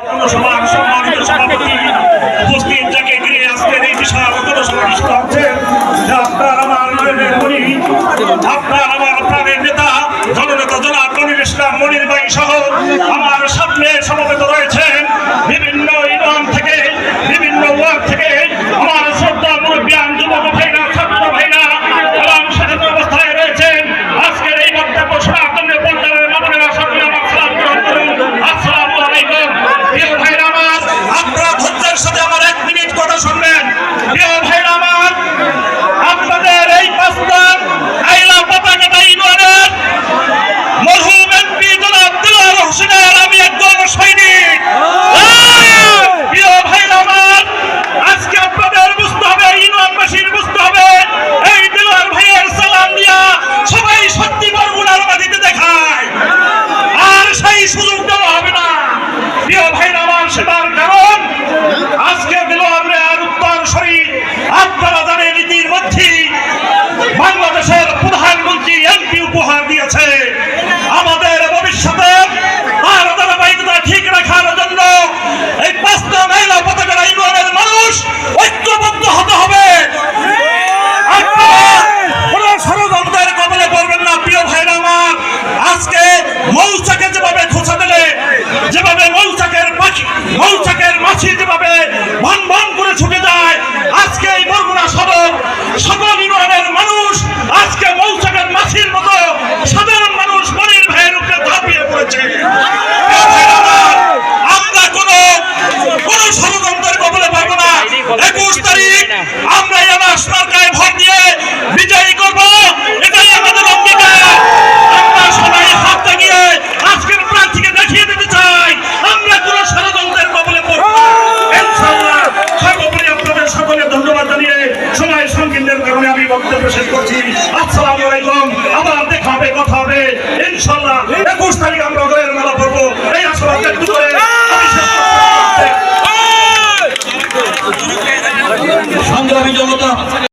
সম্মানিত সভাপতি উপস্থিত যাকে ঘিরে আজকের এই বিশাল জনসভা অনুষ্ঠিত হচ্ছে, আপনার আমার মনি, আপনার আমার প্রাণের নেতা জননেতা জনাব মনির ইসলাম মনির ভাই সহ আমার সামনে সমবেত রয়েছেন বিভিন্ন ইউনিয়ন থেকে, বিভিন্ন ওয়ার্ড থেকে আমার শ্রদ্ধা মুরব্বিয়ান যুবক ভাইরা, ছাত্র ভাইরা এবং সাধারণ অবস্থায় রয়েছেন। আজকের এই বক্তব্য শোনার জন্য পর্যায়ের মামুনেরা সকলে আমার সালাম গ্রহণ করুন। আসসালামু আলাইকুম। প্রিয় ভাইরা আমার, আপনারা ধৈর্যের সাথে আমার 1 মিনিট কথা শুনবেন। প্রিয় ভাইরা আমার, আপনাদের এই প্রস্তাব আইলা পতাকাটা ইউনিয়নের মরহুম এমপি জনাব দিলওয়ার হোসেনের আমি একজন সৈনিক। প্রিয় ভাইরা আমার, আজকে আপনাদের বুঝতে হবে, ইউনিয়নবাসীর বুঝতে হবে, এই দিলওয়ার ভাইয়ের সালাম দিয়া সবাই সত্যি বরগুনার মাটিতে দেখায়, আর সেই সুযোগ দেওয়া হবে না। প্রিয় ভাইরা আমার, সেটার কারণ আজকে দিলওয়ার ভাইয়ের উত্তরসূরি আপনারা জানেন ইতিমধ্যে বাংলাদেশের প্রধানমন্ত্রী এমপি উপহার দিয়েছে। আমাদের ভবিষ্যতে তার ধারাবাহিকতা ঠিক রাখার জন্য এই 5টা মহিলা পতাকা ইউনিয়নের মানুষ ঐক্যবদ্ধ হতে হবে। আপনারা কোনো ষড়যন্ত্রের কবলে পড়বেন না। প্রিয় ভাইরা আমার, আজকে মৌচাকে যেভাবে খোঁচা দিলে, যেভাবে মৌচাকের মাছি যেভাবে ভন ভন করে ছুটে যায়, আজকে এই বরগুনা সদর সকল ইউনিয়নের মানুষ আজকে মৌচাকের মাছির মতো সাধারণ মানুষ মনির ভাইয়ের উপরে ঝাঁপিয়ে পড়েছে। আমরা কোনো ষড়যন্ত্রের কবলে পাবো না। 21 তারিখ আমরা ইয়ামাস মার্কায় ভোট দিয়ে বিজয়ী করব, এটাই আমাদের অঙ্গীকার। আমরা সবাই হাত লাগিয়ে আজকের প্রার্থীকে দেখিয়ে দিতে চাই আমরা কোনো ষড়যন্ত্রের কবলে পড়ব না, ইনশাআল্লাহ। সর্বোপরি আপনাদের সকলে ধন্যবাদ জানিয়ে সময় সংকীর্ণের কারণে আমি বক্তব্য শেষ করছি। আসসালামু আলাইকুম।